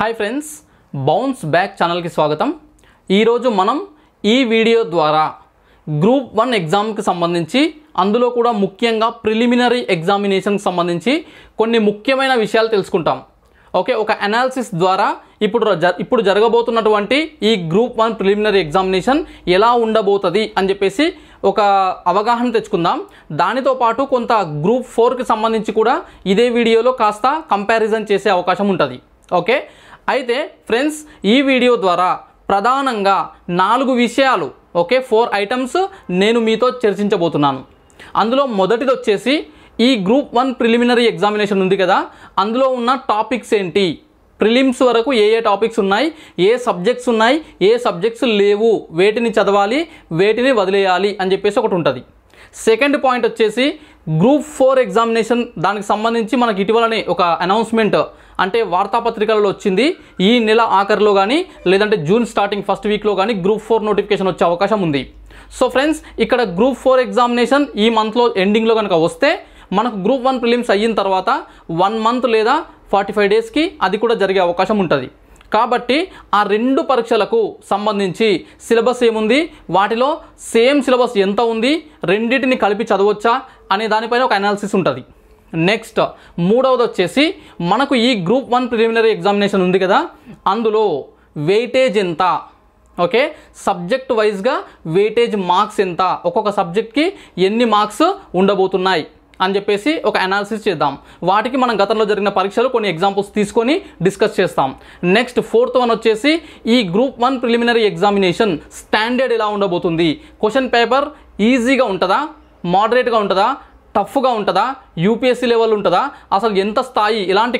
Hi friends, bounce back ఛానల్కి స్వాగతం. ఈరోజు మనం ఈ వీడియో ద్వారా గ్రూప్ 1 ఎగ్జామ్కి సంబంధించి, అందులో కూడా ముఖ్యంగా ప్రిలిమినరీ ఎగ్జామినేషన్కి సంబంధించి కొన్ని ముఖ్యమైన విషయాలు తెలుసుకుంటాం. ఓకే, ఒక అనాలిసిస్ ద్వారా ఇప్పుడు జరగబోతున్నటువంటి ఈ గ్రూప్ 1 ప్రిలిమినరీ ఎగ్జామినేషన్ ఎలా ఉండబోతుంది అని చెప్పేసి ఒక అవగాహన తెచ్చుకుందాం. దానితో పాటు కొంత గ్రూప్ 4కి సంబంధించి కూడా ఇదే వీడియోలో కాస్త కంపారిజన్ చేసే అవకాశం ఉంటుంది. ఓకే, అయితే ఫ్రెండ్స్, ఈ వీడియో ద్వారా ప్రధానంగా 4 విషయాలు, ఓకే 4 ఐటమ్స్ నేను మీతో చర్చించబోతున్నాను. అందులో మొదటిది వచ్చేసి ఈ గ్రూప్ 1 ప్రిలిమినరీ ఎగ్జామినేషన్ ఉంది కదా, అందులో ఉన్న టాపిక్స్ ఏంటి, ప్రిలిమ్స్ వరకు ఏ టాపిక్స్ ఉన్నాయి, ఏ సబ్జెక్ట్స్ ఉన్నాయి, ఏ సబ్జెక్ట్స్ లేవు, వేటిని చదవాలి, వేటిని వదిలేయాలి అని చెప్పేసి ఒకటి ఉంటుంది. సెకండ్ పాయింట్ వచ్చేసి గ్రూప్ 4 ఎగ్జామినేషన్, దానికి సంబంధించి మనకి ఇటీవలనే ఒక అనౌన్స్మెంట్ అంటే వార్తాపత్రికలలో వచ్చింది. ఈ నెల ఆఖరిలో కానీ లేదంటే జూన్ స్టార్టింగ్ ఫస్ట్ వీక్లో కానీ గ్రూప్ 4 నోటిఫికేషన్ వచ్చే అవకాశం ఉంది. సో ఫ్రెండ్స్, ఇక్కడ గ్రూప్ 4 ఎగ్జామినేషన్ ఈ మంత్లో ఎండింగ్లో కనుక వస్తే మనకు గ్రూప్ 1 ప్రిలిమ్స్ అయిన తర్వాత 1 మంత్ లేదా 45 డేస్కి అది కూడా జరిగే అవకాశం ఉంటుంది. కాబట్టి ఆ 2 పరీక్షలకు సంబంధించి సిలబస్ ఏముంది, వాటిలో సేమ్ సిలబస్ ఎంత ఉంది, రెండింటిని కలిపి చదవచ్చా అనే దానిపైన ఒక అనాలిసిస్ ఉంటుంది. నెక్స్ట్ మూడవది వచ్చేసి మనకు ఈ గ్రూప్ 1 ప్రిలిమినరీ ఎగ్జామినేషన్ ఉంది కదా, అందులో వెయిటేజ్ ఎంత, ఓకే సబ్జెక్ట్ వైజ్గా వెయిటేజ్ మార్క్స్ ఎంత, ఒక్కొక్క సబ్జెక్ట్కి ఎన్ని మార్క్స్ ఉండబోతున్నాయి అని చెప్పేసి ఒక అనాలిసిస్ చేద్దాం. వాటికి మనం గతంలో జరిగిన పరీక్షలు కొన్ని ఎగ్జాంపుల్స్ తీసుకొని డిస్కస్ చేస్తాం. నెక్స్ట్ ఫోర్త్ వన్ వచ్చేసి ఈ గ్రూప్ 1 ప్రిలిమినరీ ఎగ్జామినేషన్ స్టాండర్డ్ ఎలా ఉండబోతుంది, క్వశ్చన్ పేపర్ ఈజీగా ఉంటుందా, మోడరేట్గా ఉంటుందా, టఫ్గా ఉంటుందా, యూపీఎస్సీ లెవెల్ ఉంటుందా, అసలు ఎంత స్థాయి, ఎలాంటి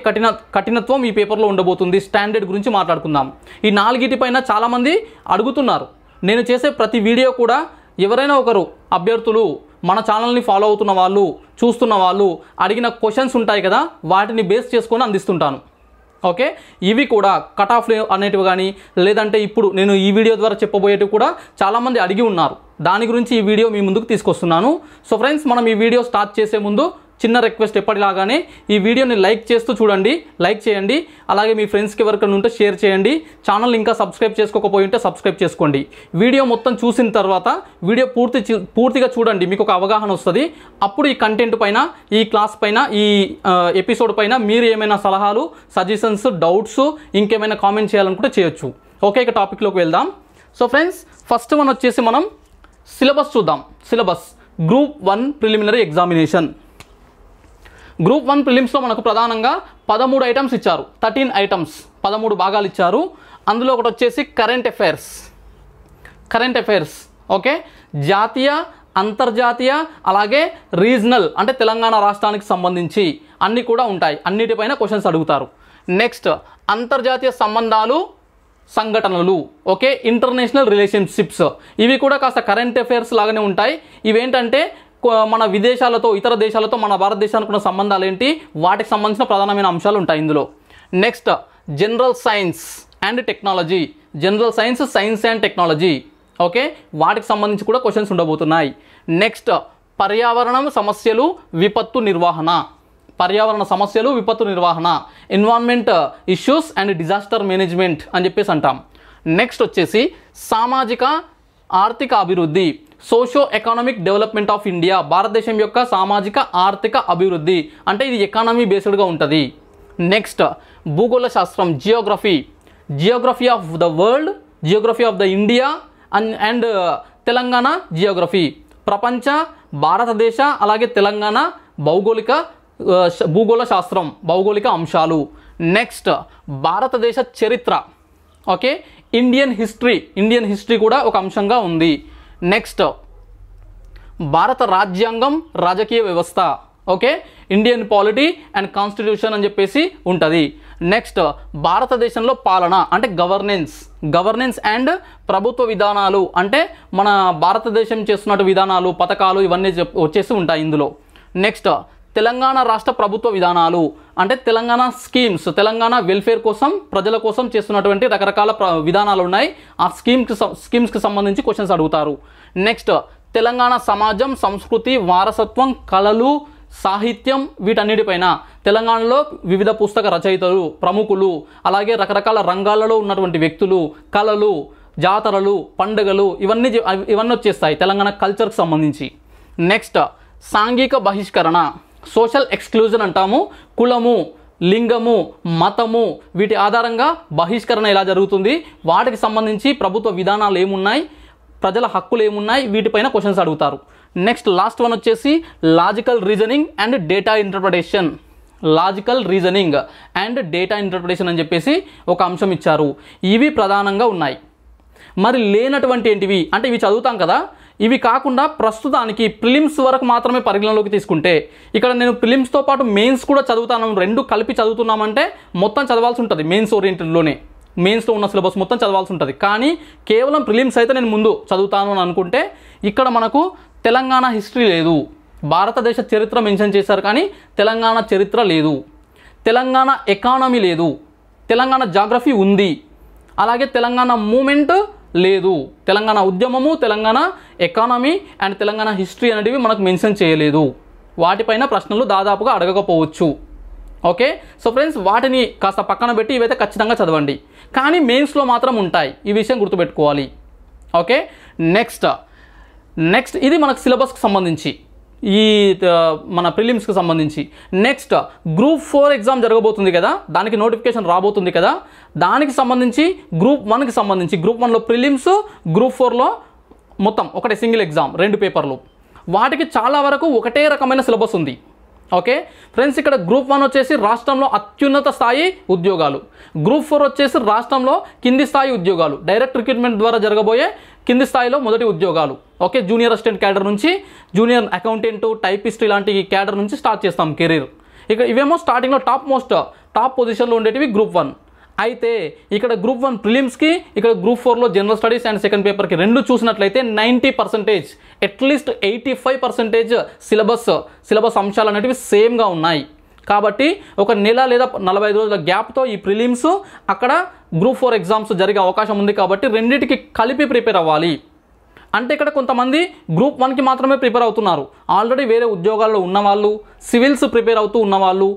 కఠినత్వం ఈ పేపర్లో ఉండబోతుంది, స్టాండర్డ్ గురించి మాట్లాడుకుందాం. ఈ 4 పైన చాలామంది అడుగుతున్నారు. నేను చేసే ప్రతి వీడియో కూడా ఎవరైనా ఒకరు అభ్యర్థులు మన ఛానల్ని ఫాలో అవుతున్న వాళ్ళు, చూస్తున్న వాళ్ళు అడిగిన క్వశ్చన్స్ ఉంటాయి కదా, వాటిని బేస్ చేసుకొని అందిస్తుంటాను. ఓకే, ఇవి కూడా కట్ ఆఫ్ అనేటివి కానీ లేదంటే ఇప్పుడు నేను ఈ వీడియో ద్వారా చెప్పబోయేటివి కూడా చాలామంది అడిగి ఉన్నారు. దాని గురించి ఈ వీడియో మీ ముందుకు తీసుకొస్తున్నాను. సో ఫ్రెండ్స్, మనం ఈ వీడియో స్టార్ట్ చేసే ముందు చిన్న రిక్వెస్ట్, ఎప్పటిలాగానే ఈ వీడియోని లైక్ చేస్తూ చూడండి, లైక్ చేయండి. అలాగే మీ ఫ్రెండ్స్కి ఎవరికైనా ఉంటే షేర్ చేయండి. ఛానల్ ఇంకా సబ్స్క్రైబ్ చేసుకోకపోయి ఉంటే సబ్స్క్రైబ్ చేసుకోండి. వీడియో మొత్తం చూసిన తర్వాత వీడియో పూర్తిగా చూడండి, మీకు ఒక అవగాహన వస్తుంది. అప్పుడు ఈ కంటెంట్ పైన, ఈ క్లాస్ పైన, ఈ ఎపిసోడ్ పైన మీరు ఏమైనా సలహాలు, సజెషన్స్, డౌట్స్, ఇంకేమైనా కామెంట్ చేయాలనుకుంటే చేయొచ్చు. ఓకే, ఇక టాపిక్లోకి వెళ్దాం. సో ఫ్రెండ్స్, ఫస్ట్ వన్ వచ్చేసి మనం సిలబస్ చూద్దాం. Syllabus group 1 preliminary examination. Group 1 ప్రిలిమ్స్లో మనకు ప్రధానంగా 13 ఐటమ్స్ ఇచ్చారు, 13 ఐటమ్స్, 13 భాగాలు ఇచ్చారు. అందులో ఒకటి వచ్చేసి కరెంట్ అఫైర్స్. ఓకే, జాతీయ, అంతర్జాతీయ, అలాగే రీజనల్ అంటే తెలంగాణ రాష్ట్రానికి సంబంధించి అన్నీ కూడా ఉంటాయి. అన్నిటిపైన క్వశ్చన్స్ అడుగుతారు. నెక్స్ట్ అంతర్జాతీయ సంబంధాలు, సంఘటనలు, ఓకే ఇంటర్నేషనల్ రిలేషన్షిప్స్, ఇవి కూడా కాస్త కరెంట్ అఫైర్స్ లాగానే ఉంటాయి. ఇవేంటంటే మన విదేశాలతో, ఇతర దేశాలతో మన భారతదేశానికి ఉన్న సంబంధాలు ఏంటి, వాటికి సంబంధించిన ప్రధానమైన అంశాలు ఉంటాయి ఇందులో. Next general science and technology, science and technology, okay వాటికి సంబంధించి కూడా క్వశ్చన్స్ ఉండబోతున్నాయి. నెక్స్ట్ పర్యావరణ సమస్యలు, విపత్తు నిర్వహణ, environment issues and disaster management అని చెప్పేసి అంటాం. నెక్స్ట్ వచ్చేసి సామాజిక ఆర్థిక అభివృద్ధి, socio economic development of India, భారతదేశం యొక్క సామాజిక ఆర్థిక అభివృద్ధి, అంటే ఇది ఎకానమీ బేస్డ్గా ఉంటుంది. నెక్స్ట్ భూగోళ శాస్త్రం, Geography of the world, Geography of the India and Telangana Geography, ప్రపంచ, భారతదేశ అలాగే తెలంగాణ భూగోళ శాస్త్రం, భౌగోళిక అంశాలు. నెక్స్ట్ భారతదేశ చరిత్ర, ఓకే ఇండియన్ హిస్టరీ కూడా ఒక అంశంగా ఉంది. నెక్స్ట్ భారత రాజ్యాంగం, రాజకీయ వ్యవస్థ, okay Indian polity and constitution అని చెప్పేసి ఉంటుంది. నెక్స్ట్ భారతదేశంలో పాలన అంటే గవర్నెన్స్ అండ్ ప్రభుత్వ విధానాలు, అంటే మన భారతదేశం చేస్తున్నట్టు విధానాలు, పథకాలు ఇవన్నీ వచ్చేసి ఉంటాయి ఇందులో. నెక్స్ట్ తెలంగాణ రాష్ట్ర ప్రభుత్వ విధానాలు, అంటే తెలంగాణ స్కీమ్స్, తెలంగాణ వెల్ఫేర్ కోసం, ప్రజల కోసం చేస్తున్నటువంటి రకరకాల విధానాలు ఉన్నాయి. ఆ స్కీమ్స్కి సంబంధించి క్వశ్చన్స్ అడుగుతారు. నెక్స్ట్ తెలంగాణ సమాజం, సంస్కృతి, వారసత్వం, కళలు, సాహిత్యం వీటన్నిటిపైన తెలంగాణలో వివిధ పుస్తక రచయితలు, ప్రముఖులు, అలాగే రకరకాల రంగాలలో ఉన్నటువంటి వ్యక్తులు, కళలు, జాతరలు, పండుగలు ఇవన్నీ వచ్చేస్తాయి తెలంగాణ కల్చర్కి సంబంధించి. నెక్స్ట్ సాంఘిక బహిష్కరణ, సోషల్ ఎక్స్క్లూజన్ అంటాము. కులము, లింగము, మతము వీటి ఆధారంగా బహిష్కరణ ఎలా జరుగుతుంది, వాటికి సంబంధించి ప్రభుత్వ విధానాలు ఏమున్నాయి, ప్రజల హక్కులు ఏమున్నాయి, వీటిపైన క్వశ్చన్స్ అడుగుతారు. నెక్స్ట్ లాస్ట్ వన్ వచ్చేసి logical reasoning and data interpretation. Logical reasoning and data interpretation అని చెప్పేసి ఒక అంశం ఇచ్చారు. ఇవి ప్రధానంగా ఉన్నాయి. మరి లేనటువంటి ఏంటివి అంటే ఇవి చదువుతాం కదా, ఇవి కాకుండా ప్రస్తుతానికి ప్రిలిమ్స్ వరకు మాత్రమే పరిగణలోకి తీసుకుంటే, ఇక్కడ నేను ప్రిలిమ్స్తో పాటు మెయిన్స్ కూడా చదువుతాను, రెండు కలిపి చదువుతున్నామంటే మొత్తం చదవాల్సి ఉంటుంది. మెయిన్స్ ఓరియంటెడ్లోనే మెయిన్స్లో ఉన్న సిలబస్ మొత్తం చదవాల్సి ఉంటుంది. కానీ కేవలం ప్రిలిమ్స్ అయితే నేను ముందు చదువుతాను అని అనుకుంటే ఇక్కడ మనకు తెలంగాణ హిస్టరీ లేదు, భారతదేశ చరిత్ర మెన్షన్ చేశారు కానీ తెలంగాణ చరిత్ర లేదు, తెలంగాణ ఎకానమీ లేదు, తెలంగాణ జాగ్రఫీ ఉంది, అలాగే తెలంగాణ మూమెంట్ లేదు, తెలంగాణ ఉద్యమము, Telangana economy and Telangana history అనేటివి మనకు మెన్షన్ చేయలేదు. వాటిపైన ప్రశ్నలు దాదాపుగా అడగకపోవచ్చు. ఓకే, సో ఫ్రెండ్స్ వాటిని కాస్త పక్కన పెట్టి ఇవైతే ఖచ్చితంగా చదవండి. కానీ మెయిన్స్లో మాత్రం ఉంటాయి, ఈ విషయం గుర్తుపెట్టుకోవాలి. ఓకే, నెక్స్ట్ ఇది మనకు సిలబస్కి సంబంధించి, ఈ మన ప్రిలిమ్స్కి సంబంధించి. నెక్స్ట్ గ్రూప్ 4 ఎగ్జామ్ జరగబోతుంది కదా, దానికి నోటిఫికేషన్ రాబోతుంది కదా, దానికి సంబంధించి గ్రూప్ 1కి సంబంధించి గ్రూప్ 1లో ప్రిలిమ్స్, గ్రూప్ 4లో మొత్తం ఒకటే సింగిల్ ఎగ్జామ్ 2 పేపర్లు. వాటికి చాలా వరకు ఒకటే రకమైన సిలబస్ ఉంది. ఓకే ఫ్రెండ్స్, ఇక్కడ గ్రూప్ 1 వచ్చేసి రాష్ట్రంలో అత్యున్నత స్థాయి ఉద్యోగాలు, గ్రూప్ 4 వచ్చేసి రాష్ట్రంలో కింది స్థాయి ఉద్యోగాలు, డైరెక్ట్ రిక్రూట్మెంట్ ద్వారా జరగబోయే కింది స్థాయిలో మొదటి ఉద్యోగాలు. ఓకే, జూనియర్ అసిస్టెంట్ క్యాడర్ నుంచి జూనియర్ అకౌంటెంట్, టైపిస్ట్ ఇలాంటి క్యాడర్ నుంచి స్టార్ట్ చేస్తాం కెరీర్. ఇక ఇవేమో స్టార్టింగ్లో టాప్ పొజిషన్లో ఉండేటివి గ్రూప్ 1. అయితే ఇక్కడ గ్రూప్ 1 ప్రిలిమ్స్కి, ఇక్కడ గ్రూప్ 4లో జనరల్ స్టడీస్ అండ్ సెకండ్ పేపర్కి రెండు చూసినట్లయితే 90%, అట్లీస్ట్ 85% సిలబస్ అంశాలు అనేటివి సేమ్గా ఉన్నాయి. కాబట్టి ఒక నెల లేదా 45 రోజుల గ్యాప్తో ఈ ప్రిలిమ్స్, అక్కడ గ్రూప్ 4 ఎగ్జామ్స్ జరిగే అవకాశం ఉంది. కాబట్టి రెండింటికి కలిపి ప్రిపేర్ అవ్వాలి. అంటే ఇక్కడ కొంతమంది గ్రూప్ 1కి మాత్రమే ప్రిపేర్ అవుతున్నారు, ఆల్రెడీ వేరే ఉద్యోగాల్లో ఉన్నవాళ్ళు, సివిల్స్ ప్రిపేర్ అవుతూ ఉన్నవాళ్ళు,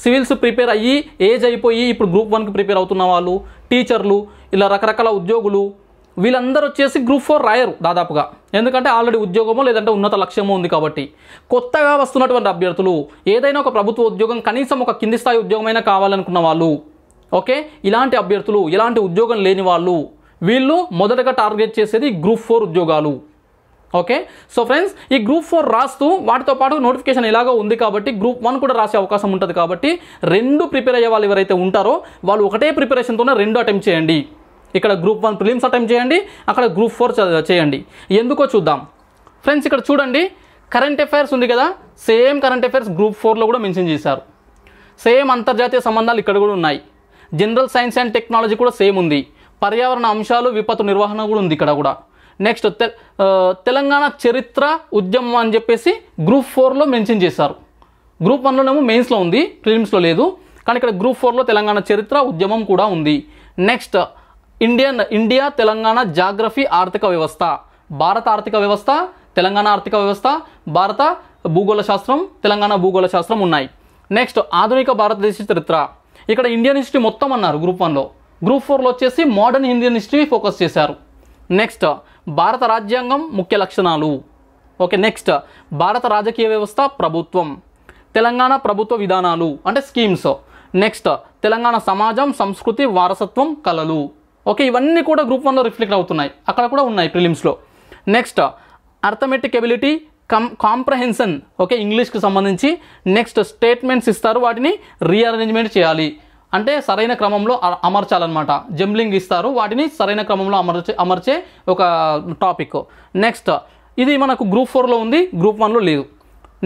సివిల్స్ ప్రిపేర్ అయ్యి ఏజ్ అయిపోయి ఇప్పుడు గ్రూప్ 1కి ప్రిపేర్ అవుతున్న వాళ్ళు, టీచర్లు, ఇలా రకరకాల ఉద్యోగులు, వీళ్ళందరూ వచ్చేసి గ్రూప్ 4 రాయరు దాదాపుగా, ఎందుకంటే ఆల్రెడీ ఉద్యోగమో లేదంటే ఉన్నత లక్ష్యమో ఉంది. కాబట్టి కొత్తగా వస్తున్నటువంటి అభ్యర్థులు, ఏదైనా ఒక ప్రభుత్వ ఉద్యోగం, కనీసం ఒక కింది స్థాయి ఉద్యోగమైనా కావాలనుకున్న వాళ్ళు, ఓకే, ఇలాంటి అభ్యర్థులు, ఇలాంటి ఉద్యోగం లేని వాళ్ళు, వీళ్ళు మొదటగా టార్గెట్ చేసేది గ్రూప్ 4 ఉద్యోగాలు. ఓకే, సో ఫ్రెండ్స్ ఈ గ్రూప్ 4 రాస్తూ వాటితో పాటు నోటిఫికేషన్ ఎలాగో ఉంది కాబట్టి గ్రూప్ 1 కూడా రాసే అవకాశం ఉంటుంది. కాబట్టి రెండు ప్రిపేర్ అయ్యే వాళ్ళు ఎవరైతే ఉంటారో వాళ్ళు ఒకటే ప్రిపరేషన్తోనే రెండు అటెంప్ట్ చేయండి. ఇక్కడ గ్రూప్ 1 ప్రిలిమ్స్ అటెంప్ట్ చేయండి, అక్కడ గ్రూప్ 4 చేయండి. ఎందుకో చూద్దాం ఫ్రెండ్స్. ఇక్కడ చూడండి, కరెంట్ అఫైర్స్ ఉంది కదా, సేమ్ కరెంట్ అఫైర్స్ గ్రూప్ 4లో కూడా మెన్షన్ చేశారు. సేమ్ అంతర్జాతీయ సంబంధాలు ఇక్కడ కూడా ఉన్నాయి. జనరల్ సైన్స్ అండ్ టెక్నాలజీ కూడా సేమ్ ఉంది. పర్యావరణ అంశాలు, విపత్తు నిర్వహణ కూడా ఉంది ఇక్కడ కూడా. నెక్స్ట్ తెలంగాణ చరిత్ర ఉద్యమం అని చెప్పేసి గ్రూప్ 4లో మెన్షన్ చేశారు. గ్రూప్ 1లోనేమో మెయిన్స్లో ఉంది, ప్రిలిమ్స్లో లేదు. కానీ ఇక్కడ గ్రూప్ 4లో తెలంగాణ చరిత్ర ఉద్యమం కూడా ఉంది. నెక్స్ట్ ఇండియా తెలంగాణ జాగ్రఫీ ఆర్థిక వ్యవస్థ, భారత ఆర్థిక వ్యవస్థ, తెలంగాణ ఆర్థిక వ్యవస్థ, భారత భూగోళ శాస్త్రం, తెలంగాణ భూగోళ శాస్త్రం ఉన్నాయి. నెక్స్ట్ ఆధునిక భారతదేశ చరిత్ర, ఇక్కడ ఇండియన్ హిస్టరీ మొత్తం అన్నారు గ్రూప్ 1లో. గ్రూప్ 4లో వచ్చేసి మోడర్న్ ఇండియన్ హిస్టరీ ఫోకస్ చేశారు. నెక్స్ట్ భారత రాజ్యాంగం ముఖ్య లక్షణాలు. ఓకే, నెక్స్ట్ భారత రాజకీయ వ్యవస్థ, ప్రభుత్వం, తెలంగాణ ప్రభుత్వ విధానాలు అంటే స్కీమ్స్. నెక్స్ట్ తెలంగాణ సమాజం, సంస్కృతి, వారసత్వం, కళలు. ఓకే, ఇవన్నీ కూడా గ్రూప్ 1లో రిఫ్లెక్ట్ అవుతున్నాయి, అక్కడ కూడా ఉన్నాయి ప్రిలిమ్స్లో. Next arithmetic ability, comprehension, okay, ఇంగ్లీష్కి సంబంధించి. నెక్స్ట్ స్టేట్మెంట్స్ ఇస్తారు, వాటిని రీఅరేంజ్మెంట్ చేయాలి, అంటే సరైన క్రమంలో అమర్చాలన్నమాట. జంబ్లింగ్ ఇస్తారు, వాటిని సరైన క్రమంలో అమర్చే ఒక టాపిక్. నెక్స్ట్ ఇది మనకు గ్రూప్ 4లో ఉంది, గ్రూప్ 1లో లేదు.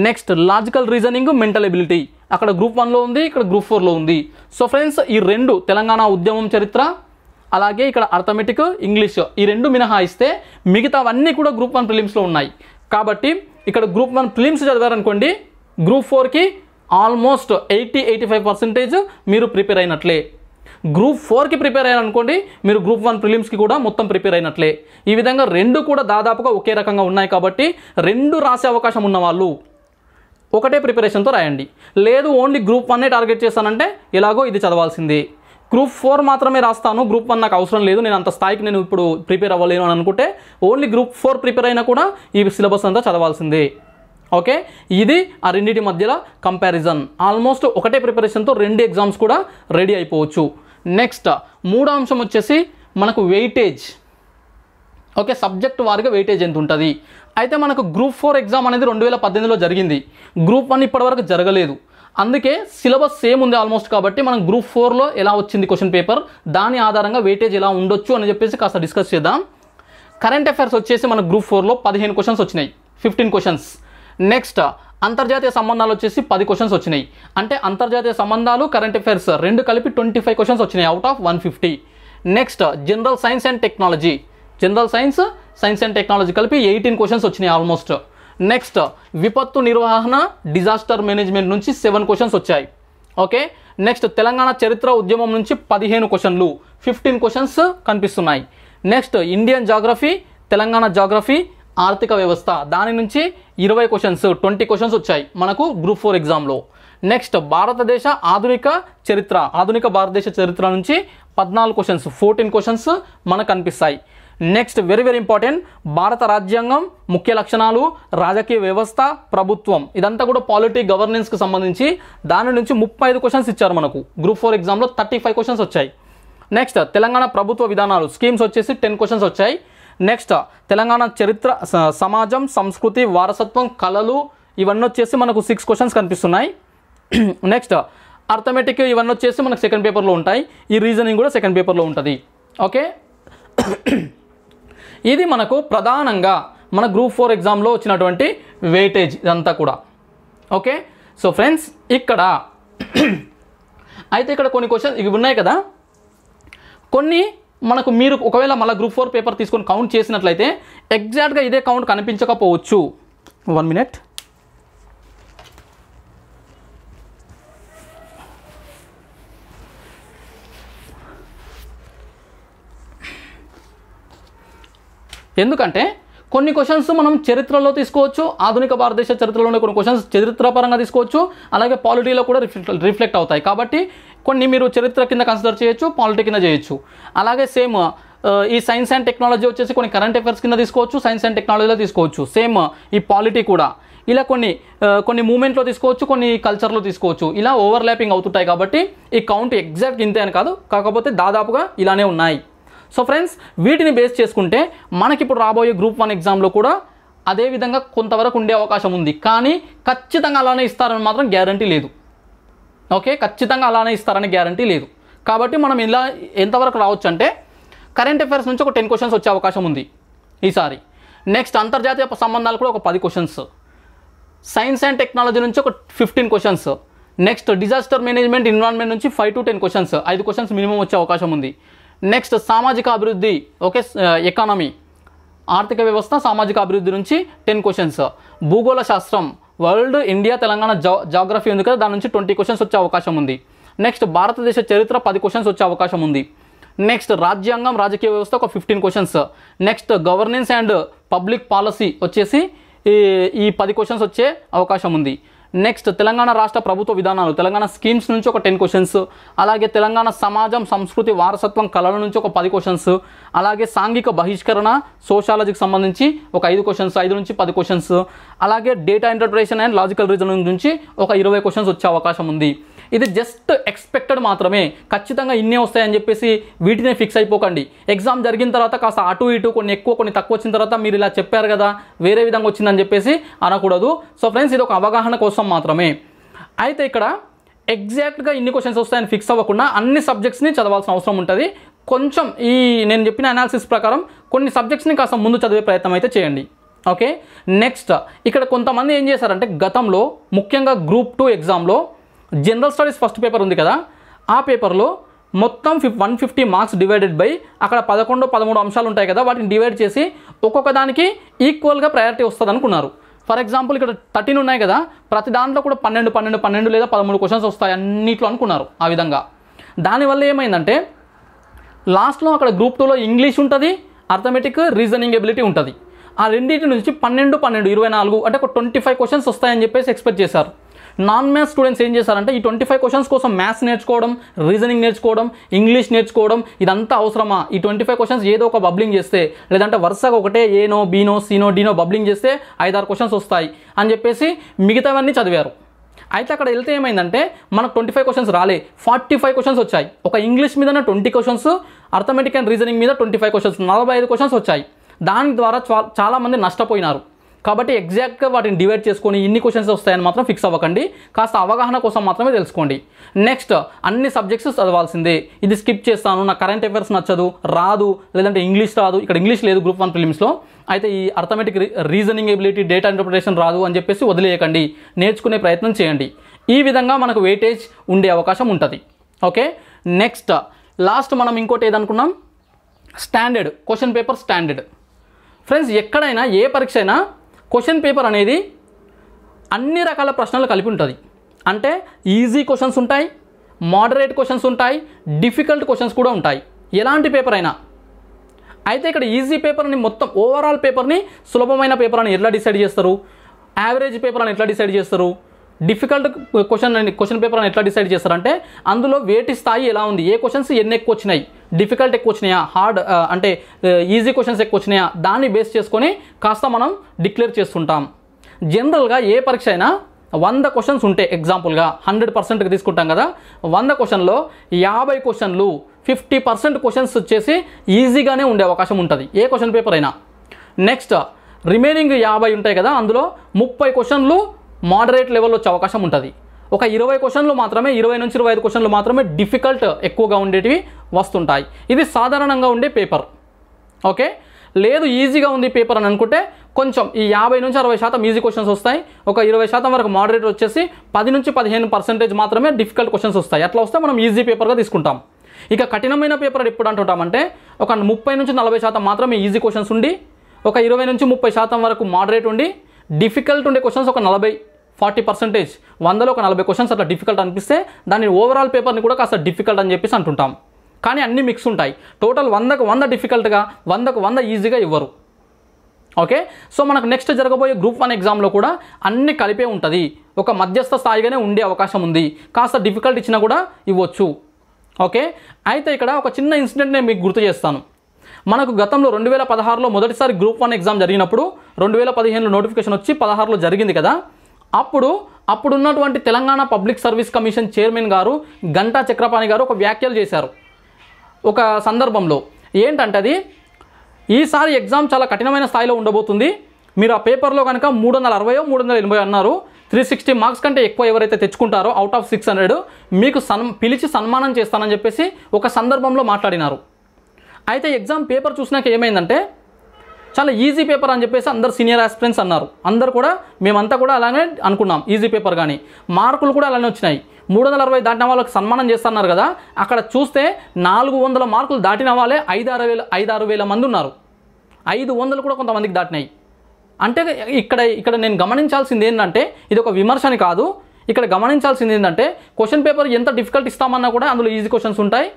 Next logical reasoning, mental ability, అక్కడ గ్రూప్ 1లో ఉంది, ఇక్కడ గ్రూప్ 4లో ఉంది. సో ఫ్రెండ్స్ ఈ రెండు, తెలంగాణ ఉద్యమం చరిత్ర, అలాగే ఇక్కడ అర్థమెటిక్, ఇంగ్లీష్, ఈ రెండు మినహాయిస్తే మిగతావన్నీ కూడా గ్రూప్ 1 ప్రిలిమ్స్లో ఉన్నాయి. కాబట్టి ఇక్కడ గ్రూప్ 1 ప్రిలిమ్స్ చదివారనుకోండి, గ్రూప్ 4కి ఆల్మోస్ట్ 80-85% మీరు ప్రిపేర్ అయినట్లే. గ్రూప్ 4కి ప్రిపేర్ అయ్యారనుకోండి, మీరు గ్రూప్ 1 ప్రిలిమ్స్కి కూడా మొత్తం ప్రిపేర్ అయినట్లే. ఈ విధంగా రెండు కూడా దాదాపుగా ఒకే రకంగా ఉన్నాయి. కాబట్టి రెండు రాసే అవకాశం ఉన్న వాళ్ళు ఒకటే ప్రిపరేషన్తో రాయండి. లేదు ఓన్లీ గ్రూప్ 1 టార్గెట్ చేస్తానంటే ఎలాగో ఇది చదవాల్సిందే. గ్రూప్ 4 మాత్రమే రాస్తాను, గ్రూప్ 1 నాకు అవసరం లేదు, నేను అంత స్థాయికి నేను ఇప్పుడు ప్రిపేర్ అవ్వలేను అని అనుకుంటే ఓన్లీ గ్రూప్ 4 ప్రిపేర్ అయినా కూడా ఈ సిలబస్ అంతా చదవాల్సిందే. ఓకే, ఇది ఆ రెండింటి మధ్యలో కంపారిజన్. ఆల్మోస్ట్ ఒకటే ప్రిపరేషన్తో 2 ఎగ్జామ్స్ కూడా రెడీ అయిపోవచ్చు. నెక్స్ట్ మూడో అంశం వచ్చేసి మనకు వెయిటేజ్. ఓకే, సబ్జెక్ట్ వారిగా వెయిటేజ్ ఎంత ఉంటుంది. అయితే మనకు గ్రూప్ 4 ఎగ్జామ్ అనేది 2018లో జరిగింది, గ్రూప్ 1 ఇప్పటివరకు జరగలేదు. అందుకే సిలబస్ సేమ్ ఉంది ఆల్మోస్ట్. కాబట్టి మనం గ్రూప్ 4లో ఎలా వచ్చింది క్వశ్చన్ పేపర్, దాని ఆధారంగా వెయిటేజ్ ఎలా ఉండొచ్చు అని చెప్పేసి కాస్త డిస్కస్ చేద్దాం. కరెంట్ అఫైర్స్ వచ్చేసి మన గ్రూప్ 4లో 15 క్వశ్చన్స్ వచ్చినాయి, 15 క్వశ్చన్స్. నెక్స్ట్ అంతర్జాతీయ సంబంధాలు వచ్చేసి 10 క్వశ్చన్స్ వచ్చినాయి. అంటే అంతర్జాతీయ సంబంధాలు కరెంట్ అఫైర్స్ రెండు కలిపి 25 క్వశ్చన్స్ వచ్చినాయి out of 150. Next general science and technology, general science, science and technology కలిపి 18 క్వశ్చన్స్ వచ్చినాయి ఆల్మోస్ట్. నెక్స్ట్ విపత్తు నిర్వహణ, డిజాస్టర్ మేనేజ్మెంట్ నుంచి 7 క్వశ్చన్స్ వచ్చాయి. ఓకే, నెక్స్ట్ తెలంగాణ చరిత్ర ఉద్యమం నుంచి 15 క్వశ్చన్లు, 15 క్వశ్చన్స్ కనిపిస్తున్నాయి. Next Indian geography, Telangana geography, ఆర్థిక వ్యవస్థ, దాని నుంచి 20 క్వశ్చన్స్, 20 క్వశ్చన్స్ వచ్చాయి మనకు గ్రూప్ 4 ఎగ్జామ్లో. నెక్స్ట్ భారతదేశ ఆధునిక చరిత్ర, ఆధునిక భారతదేశ చరిత్ర నుంచి 14 క్వశ్చన్స్, 14 క్వశ్చన్స్ మనకు కనిపిస్తాయి. నెక్స్ట్ వెరీ వెరీ ఇంపార్టెంట్, భారత రాజ్యాంగం, ముఖ్య లక్షణాలు, రాజకీయ వ్యవస్థ, ప్రభుత్వం, ఇదంతా కూడా పాలిటీ గవర్నెన్స్కి సంబంధించి దాని నుంచి 35 క్వశ్చన్స్ ఇచ్చారు మనకు. గ్రూప్ 4 ఎగ్జామ్లో 35 క్వశ్చన్స్ వచ్చాయి. నెక్స్ట్ తెలంగాణ ప్రభుత్వ విధానాలు, స్కీమ్స్ వచ్చేసి 10 క్వశ్చన్స్ వచ్చాయి. నెక్స్ట్ తెలంగాణ చరిత్ర, సమాజం, సంస్కృతి, వారసత్వం, కళలు, ఇవన్నీ వచ్చేసి మనకు 6 క్వశ్చన్స్ కనిపిస్తున్నాయి. నెక్స్ట్ అర్థమెటిక్, ఇవన్నీ వచ్చేసి మనకు సెకండ్ పేపర్లో ఉంటాయి. ఈ రీజనింగ్ కూడా సెకండ్ పేపర్లో ఉంటుంది. ఓకే, ఇది మనకు ప్రధానంగా మన గ్రూప్ 4 ఎగ్జామ్లో వచ్చినటువంటి వెయిటేజ్ ఇదంతా కూడా. ఓకే, సో ఫ్రెండ్స్ ఇక్కడ అయితే ఇక్కడ కొన్ని క్వశ్చన్స్ ఇవి ఉన్నాయి కదా, కొన్ని మనకు మీరు ఒకవేళ మళ్ళీ గ్రూప్ 4 పేపర్ తీసుకొని కౌంట్ చేసినట్లయితే ఎగ్జాక్ట్గా ఇదే కౌంట్ కనిపించకపోవచ్చు. 1 minute. ఎందుకంటే కొన్ని క్వశ్చన్స్ మనం చరిత్రలో తీసుకోవచ్చు, ఆధునిక భారతదేశ చరిత్రలోనే కొన్ని క్వశ్చన్స్ చరిత్రపరంగా తీసుకోవచ్చు, అలాగే పాలిటీలో కూడా రిఫ్లెక్ట్ అవుతాయి. కాబట్టి కొన్ని మీరు చరిత్ర కింద కన్సిడర్ చేయొచ్చు, పాలిటీ కింద చేయొచ్చు. అలాగే సేమ్ ఈ సైన్స్ అండ్ టెక్నాలజీ వచ్చేసి కొన్ని కరెంట్ అఫైర్స్ కింద తీసుకోవచ్చు, సైన్స్ అండ్ టెక్నాలజీలో తీసుకోవచ్చు. సేమ్ ఈ పాలిటీ కూడా ఇలా కొన్ని మూమెంట్లో తీసుకోవచ్చు, కొన్ని కల్చర్లో తీసుకోవచ్చు. ఇలా ఓవర్లాపింగ్ అవుతుంటాయి. కాబట్టి ఈ కౌంట్ ఎగ్జాక్ట్ ఇంతే అని కాదు, కాకపోతే దాదాపుగా ఇలానే ఉన్నాయి. సో ఫ్రెండ్స్, వీటిని బేస్ చేసుకుంటే మనకి ఇప్పుడు రాబోయే గ్రూప్ 1 ఎగ్జామ్లో కూడా అదే విధంగా కొంతవరకు ఉండే అవకాశం ఉంది. కానీ ఖచ్చితంగా అలానే ఇస్తారని మాత్రం గ్యారంటీ లేదు. ఓకే, ఖచ్చితంగా అలానే ఇస్తారని గ్యారంటీ లేదు. కాబట్టి మనం ఇలా ఎంతవరకు రావచ్చు అంటే కరెంట్ అఫైర్స్ నుంచి ఒక 10 క్వశ్చన్స్ వచ్చే అవకాశం ఉంది ఈసారి. నెక్స్ట్ అంతర్జాతీయ సంబంధాలు కూడా ఒక 10 క్వశ్చన్స్, సైన్స్ అండ్ టెక్నాలజీ నుంచి ఒక 15 questions, next disaster management, environment నుంచి 5 to 10 క్వశ్చన్స్, 5 క్వశ్చన్స్ మినిమం వచ్చే అవకాశం ఉంది. నెక్స్ట్ సామాజిక అభివృద్ధి, ఓకే, ఎకానమీ, ఆర్థిక వ్యవస్థ, సామాజిక అభివృద్ధి నుంచి 10 క్వశ్చన్స్, భూగోళ శాస్త్రం, వరల్డ్, ఇండియా, తెలంగాణ జాగ్రఫీ ఉంది కదా, దాని నుంచి 20 క్వశ్చన్స్ వచ్చే అవకాశం ఉంది. నెక్స్ట్ భారతదేశ చరిత్ర 10 క్వశ్చన్స్ వచ్చే అవకాశం ఉంది. నెక్స్ట్ రాజ్యాంగం, రాజకీయ వ్యవస్థ ఒక 15 questions. Next governance and public policy వచ్చేసి ఈ 10 క్వశ్చన్స్ వచ్చే అవకాశం ఉంది. నెక్స్ట్ తెలంగాణ రాష్ట్ర ప్రభుత్వ విధానాలు, తెలంగాణ స్కీమ్స్ నుంచి ఒక 10 క్వశ్చన్స్, అలాగే తెలంగాణ సమాజం, సంస్కృతి, వారసత్వం, కళల నుంచి ఒక 10 క్వశ్చన్స్, అలాగే సాంఘిక బహిష్కరణ, సోషాలజీకి సంబంధించి ఒక 5 క్వశ్చన్స్, 5 నుంచి 10 క్వశ్చన్స్, అలాగే data interpretation and logical reasoning నుంచి ఒక 20 క్వశ్చన్స్ వచ్చే అవకాశం ఉంది. ఇది జస్ట్ ఎక్స్పెక్టెడ్ మాత్రమే, ఖచ్చితంగా ఇన్నే వస్తాయని చెప్పేసి వీటినే ఫిక్స్ అయిపోకండి. ఎగ్జామ్ జరిగిన తర్వాత కాస్త అటు ఇటు కొన్ని ఎక్కువ కొన్ని తక్కువ వచ్చిన తర్వాత మీరు ఇలా చెప్పారు కదా వేరే విధంగా వచ్చిందని చెప్పేసి అనకూడదు. సో ఫ్రెండ్స్, ఇది ఒక అవగాహన కోసం మాత్రమే. అయితే ఇక్కడ ఎగ్జాక్ట్గా ఇన్ని క్వశ్చన్స్ వస్తాయని ఫిక్స్ అవ్వకుండా అన్ని సబ్జెక్ట్స్ని చదవాల్సిన అవసరం ఉంటుంది. కొంచెం ఈ నేను చెప్పిన అనాలిసిస్ ప్రకారం కొన్ని సబ్జెక్ట్స్ని కాస్త ముందు చదివే ప్రయత్నం అయితే చేయండి. ఓకే, నెక్స్ట్ ఇక్కడ కొంతమంది ఏం చేశారంటే గతంలో ముఖ్యంగా గ్రూప్ 2 ఎగ్జామ్లో జనరల్ స్టడీస్ ఫస్ట్ పేపర్ ఉంది కదా, ఆ పేపర్లో మొత్తం 150 మార్క్స్ డివైడెడ్ బై అక్కడ 11, 13 అంశాలు ఉంటాయి కదా, వాటిని డివైడ్ చేసి ఒక్కొక్క దానికి ఈక్వల్గా ప్రయారిటీ వస్తుంది అనుకున్నారు. ఫర్ ఎగ్జాంపుల్ ఇక్కడ 13 ఉన్నాయి కదా, ప్రతి దాంట్లో కూడా 12 లేదా 13 క్వశ్చన్స్ వస్తాయి అన్నిట్లో అనుకున్నారు. ఆ విధంగా దానివల్ల ఏమైందంటే లాస్ట్లో అక్కడ గ్రూప్ 2లో ఇంగ్లీష్ ఉంటుంది, అర్థమెటిక్, రీజనింగ్ ఎబిలిటీ ఉంటుంది. ఆ రెండింటి నుంచి 12, 24 అంటే ఒక 25 క్వశ్చన్స్ వస్తాయని చెప్పేసి ఎక్స్పెక్ట్ చేశారు. నాన్ మ్యాథ్స్ స్టూడెంట్స్ ఏం చేశారంటే ఈ 25 క్వశ్చన్స్ కోసం మ్యాథ్స్ నేర్చుకోవడం, రీజనింగ్ నేర్చుకోవడం, ఇంగ్లీష్ నేర్చుకోవడం ఇదంతా అవసరమా? ఈ 25 క్వశ్చన్స్ ఏదో ఒక బబ్లింగ్ చేస్తే, లేదంటే వరుసగా ఒకటే ఏనో బీనో సీనో డీనో బబ్లింగ్ చేస్తే 5-6 క్వశ్చన్స్ వస్తాయి అని చెప్పేసి మిగతావన్నీ చదివారు. అయితే అక్కడ వెళ్తే ఏమైందంటే మనకు 25 క్వశ్చన్స్ రాలే, 45 క్వశ్చన్స్ వచ్చాయి. ఒక ఇంగ్లీష్ మీద 20 క్వశ్చన్స్, అర్థమెటిక్ అండ్ రీజనింగ్ మీద 25 క్వశ్చన్స్, 45 క్వశ్చన్స్ వచ్చాయి. దాని ద్వారా చాలామంది నష్టపోయినారు. కాబట్టి ఎగ్జాక్ట్గా వాటిని డివైడ్ చేసుకొని ఇన్ని క్వశ్చన్స్ వస్తాయని మాత్రం ఫిక్స్ అవ్వకండి. కాస్త అవగాహన కోసం మాత్రమే తెలుసుకోండి. నెక్స్ట్, అన్ని సబ్జెక్ట్స్ చదవాల్సిందే. ఇది స్కిప్ చేస్తాను, నాకు కరెంట్ అఫైర్స్ నచ్చదు, రాదు, లేదంటే ఇంగ్లీష్ రాదు. ఇక్కడ ఇంగ్లీష్ లేదు గ్రూప్ 1 ప్రిలిమ్స్లో. అయితే ఈ arithmetic, reasoning ability, data interpretation రాదు అని చెప్పేసి వదిలేయకండి, నేర్చుకునే ప్రయత్నం చేయండి. ఈ విధంగా మనకు వెయిటేజ్ ఉండే అవకాశం ఉంటుంది. ఓకే, నెక్స్ట్ లాస్ట్ మనం ఇంకోటి ఏదనుకున్నాం, standard question paper. Standard friends, ఎక్కడైనా ఏ పరీక్ష అయినా క్వశ్చన్ పేపర్ అనేది అన్ని రకాల ప్రశ్నలు కలిపి ఉంటుంది. అంటే ఈజీ క్వశ్చన్స్ ఉంటాయి, మోడరేట్ క్వశ్చన్స్ ఉంటాయి, డిఫికల్ట్ క్వశ్చన్స్ కూడా ఉంటాయి, ఎలాంటి పేపర్ అయినా. అయితే ఇక్కడ ఈజీ పేపర్ని మొత్తం ఓవరాల్ పేపర్ని సులభమైన పేపర్ అని ఎట్లా డిసైడ్ చేస్తారు, యావరేజ్ పేపర్ అని ఎట్లా డిసైడ్ చేస్తారు, డిఫికల్ట్ క్వశ్చన్ పేపర్ అని ఎట్లా డిసైడ్ చేస్తారంటే అందులో వేటి స్థాయి ఎలా ఉంది, ఏ క్వశ్చన్స్ ఎన్ని ఎక్కువ వచ్చినాయి, డిఫికల్ట్ ఎక్కువ వచ్చినాయా, హార్డ్ అంటే ఈజీ క్వశ్చన్స్ ఎక్కువ వచ్చినాయా, దాన్ని బేస్ చేసుకొని కాస్త మనం డిక్లేర్ చేస్తుంటాం. జనరల్గా ఏ పరీక్ష అయినా 100 క్వశ్చన్స్ ఉంటే, ఎగ్జాంపుల్గా 100% తీసుకుంటాం కదా, 100 క్వశ్చన్లో 50 క్వశ్చన్లు 50% క్వశ్చన్స్ వచ్చేసి ఈజీగానే ఉండే అవకాశం ఉంటుంది ఏ క్వశ్చన్ పేపర్ అయినా. నెక్స్ట్ రిమైనింగ్ 50 ఉంటాయి కదా, అందులో 30 క్వశ్చన్లు మోడరేట్ లెవెల్ వచ్చే అవకాశం ఉంటుంది. ఒక 20 క్వశ్చన్లు మాత్రమే, 20 నుంచి 25 క్వశ్చన్లు మాత్రమే డిఫికల్ట్ ఎక్కువగా ఉండేటివి వస్తుంటాయి. ఇది సాధారణంగా ఉండే పేపర్. ఓకే, లేదు ఈజీగా ఉంది పేపర్ అని అనుకుంటే కొంచెం ఈ 50 నుంచి 60% ఈజీ క్వశ్చన్స్ వస్తాయి, ఒక 20% వరకు మోడరేట్ వచ్చేసి 10 నుంచి 15% మాత్రమే డిఫికల్ట్ క్వశ్చన్స్ వస్తాయి. అట్లా వస్తే మనం ఈజీ పేపర్గా తీసుకుంటాం. ఇక కఠినమైన పేపర్ ఎప్పుడు అంటుంటామంటే ఒక 30 నుంచి 40% మాత్రమే ఈజీ క్వశ్చన్స్ ఉండి, ఒక 20 నుంచి 30% వరకు మోడరేట్ ఉండి, డిఫికల్ట్ ఉండే క్వశ్చన్స్ ఒక 40% 100లో ఒక 40 క్వశ్చన్స్ అట్లా డిఫికల్ట్ అనిపిస్తే దాన్ని ఓవరాల్ పేపర్ని కూడా కాస్త డిఫికల్ట్ అని చెప్పేసి అంటుంటాం. కానీ అన్నీ మిక్స్ ఉంటాయి. టోటల్ 100కు 100 డిఫికల్ట్గా, 100కు 100 ఈజీగా ఇవ్వరు. ఓకే, సో మనకు నెక్స్ట్ జరగబోయే గ్రూప్ 1 ఎగ్జామ్లో కూడా అన్ని కలిపే ఉంటుంది. ఒక మధ్యస్థ స్థాయిగానే ఉండే అవకాశం ఉంది, కాస్త డిఫికల్ట్ ఇచ్చినా కూడా ఇవ్వచ్చు. ఓకే, అయితే ఇక్కడ ఒక చిన్న ఇన్సిడెంట్ నేను మీకు గుర్తు చేస్తాను. మనకు గతంలో 2016లో మొదటిసారి గ్రూప్ 1 ఎగ్జామ్ జరిగినప్పుడు 2015లో నోటిఫికేషన్ వచ్చి 16లో జరిగింది కదా, అప్పుడున్నటువంటి Telangana public service commission chairman గారు గంటా చక్రపాణి గారు ఒక వ్యాఖ్యలు చేశారు ఒక సందర్భంలో. ఏంటంటే అది, ఈసారి ఎగ్జామ్ చాలా కఠినమైన స్థాయిలో ఉండబోతుంది, మీరు ఆ పేపర్లో కనుక 360 380 అన్నారు, 360 మార్క్స్ కంటే ఎక్కువ ఎవరైతే తెచ్చుకుంటారో అవుట్ ఆఫ్ 600 మీకు పిలిచి సన్మానం చేస్తానని చెప్పేసి ఒక సందర్భంలో మాట్లాడినారు. అయితే ఎగ్జామ్ పేపర్ చూసినాక ఏమైందంటే చాలా ఈజీ పేపర్ అని చెప్పేసి అందరు సీనియర్ ఆస్పిరెంట్స్ అన్నారు. అందరు కూడా మేమంతా కూడా అలానే అనుకున్నాం ఈజీ పేపర్, కానీ మార్కులు కూడా అలానే వచ్చినాయి. 360 దాటిన వాళ్ళకి సన్మానం చేస్తున్నారు కదా, అక్కడ చూస్తే 400 మార్కులు దాటిన వాళ్ళే 5-6 వేల మంది ఉన్నారు. 500 కూడా కొంతమందికి దాటినాయి. అంటే ఇక్కడ నేను గమనించాల్సింది ఏంటంటే, ఇది ఒక విమర్శని కాదు, ఇక్కడ గమనించాల్సింది ఏంటంటే క్వశ్చన్ పేపర్ ఎంత డిఫికల్ట్ ఇస్తామన్నా కూడా అందులో ఈజీ క్వశ్చన్స్ ఉంటాయి,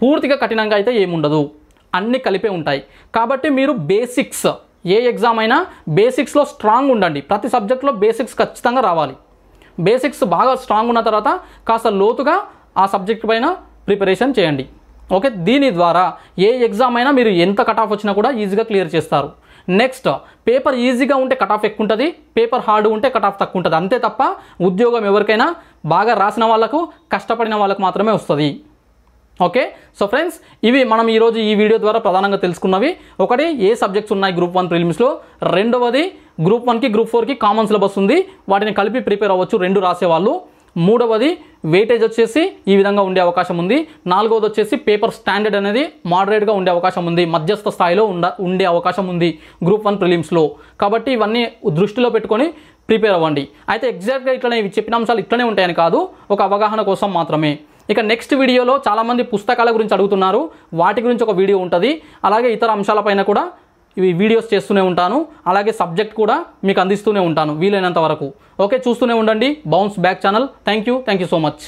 పూర్తిగా కఠినంగా అయితే ఏముండదు, అన్నీ కలిపే ఉంటాయి. కాబట్టి మీరు బేసిక్స్, ఏ ఎగ్జామ్ అయినా బేసిక్స్లో స్ట్రాంగ్ ఉండండి. ప్రతి సబ్జెక్ట్లో బేసిక్స్ ఖచ్చితంగా రావాలి. బేసిక్స్ బాగా స్ట్రాంగ్ ఉన్న తర్వాత కాస్త లోతుగా ఆ సబ్జెక్ట్ పైన ప్రిపరేషన్ చేయండి. ఓకే, దీని ద్వారా ఏ ఎగ్జామ్ అయినా మీరు ఎంత కట్ ఆఫ్ వచ్చినా కూడా ఈజీగా క్లియర్ చేస్తారు. నెక్స్ట్, పేపర్ ఈజీగా ఉంటే కట్ ఆఫ్ ఎక్కువ ఉంటుంది, పేపర్ హార్డ్ ఉంటే కట్ ఆఫ్ తక్కువ ఉంటుంది. అంతే తప్ప ఉద్యోగం ఎవరికైనా బాగా రాసిన వాళ్ళకు, కష్టపడిన వాళ్ళకు మాత్రమే వస్తుంది. ఓకే, సో ఫ్రెండ్స్, ఇవి మనం ఈరోజు ఈ వీడియో ద్వారా ప్రధానంగా తెలుసుకున్నవి. ఒకటి, ఏ సబ్జెక్ట్స్ ఉన్నాయి గ్రూప్ 1 ప్రిలిమ్స్లో. రెండవది, గ్రూప్ 1కి గ్రూప్ 4కి కామన్ సిలబస్ ఉంది, వాటిని కలిపి ప్రిపేర్ అవ్వచ్చు 2 రాసేవాళ్ళు. మూడవది, వెయిటేజ్ వచ్చేసి ఈ విధంగా ఉండే అవకాశం ఉంది. నాలుగవది వచ్చేసి పేపర్ స్టాండర్డ్ అనేది మోడరేట్గా ఉండే అవకాశం ఉంది, మధ్యస్థ స్థాయిలో ఉండే అవకాశం ఉంది గ్రూప్ 1 ప్రిలిమ్స్లో. కాబట్టి ఇవన్నీ దృష్టిలో పెట్టుకొని ప్రిపేర్ అవ్వండి. అయితే ఎగ్జాక్ట్గా ఇట్లనే చెప్పిన అంశాలు ఇట్లనే ఉంటాయని కాదు, ఒక అవగాహన కోసం మాత్రమే. ఇక నెక్స్ట్ వీడియోలో చాలామంది పుస్తకాల గురించి అడుగుతున్నారు, వాటి గురించి ఒక వీడియో ఉంటుంది. అలాగే ఇతర అంశాలపైన కూడా ఇవి వీడియోస్ చేస్తూనే ఉంటాను. అలాగే సబ్జెక్ట్ కూడా మీకు అందిస్తూనే ఉంటాను వీలైనంత వరకు. ఓకే, చూస్తూనే ఉండండి bounce back channel. Thank you so much.